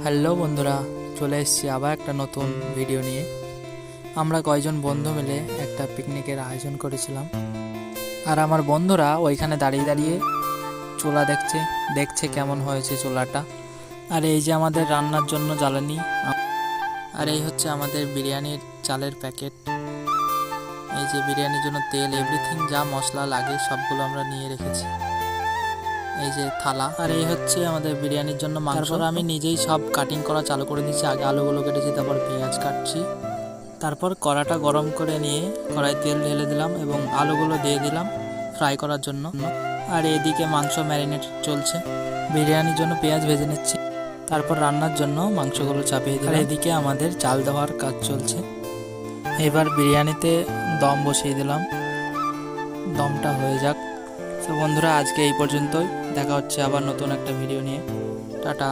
Hello বন্ধুরা, চলে এসেছি আবার একটা নতুন ভিডিও নিয়ে। আমরা কয়েকজন বন্ধু মিলে একটা পিকনিকের আয়োজন করেছিলাম, আর আমার বন্ধুরা ওইখানে দাঁড়িয়ে দাঁড়িয়ে চুলা দেখছে কেমন হয়েছে চুলাটা। আর এই যে আমাদের রান্নার জন্য জ্বালানি, আর এই হচ্ছে আমাদের বিরিয়ানির চালের প্যাকেট। এই যে বিরিয়ানির জন্য তেল, এভরিথিং যা মশলা লাগে সবগুলো আমরা নিয়ে রেখেছি। এই যে থালা, আর এই হচ্ছে আমাদের বিরিয়ানির জন্য মাংস। তারপর আমি নিজেই সব কাটিং করা চালু করে দিচ্ছি। আগে আলুগুলো কেটেছি, তারপর পেঁয়াজ কাটছি। তারপর কড়াটা গরম করে নিয়ে কড়াই তেল ঢেলে দিলাম এবং আলুগুলো দিয়ে দিলাম ফ্রাই করার জন্য। আর এদিকে মাংস ম্যারিনেট চলছে, বিরিয়ানির জন্য পেঁয়াজ ভেজে নিচ্ছি। তারপর রান্নার জন্য মাংসগুলো চাপিয়ে দিলাম। আর এদিকে আমাদের চাল দেওয়ার কাজ চলছে। এবার বিরিয়ানিতে দম বসিয়ে দিলাম, দমটা হয়ে যাক। তো বন্ধুরা, আজকে এই পর্যন্তই। দেখা হচ্ছে আবার নতুন একটা ভিডিও নিয়ে। টাটা।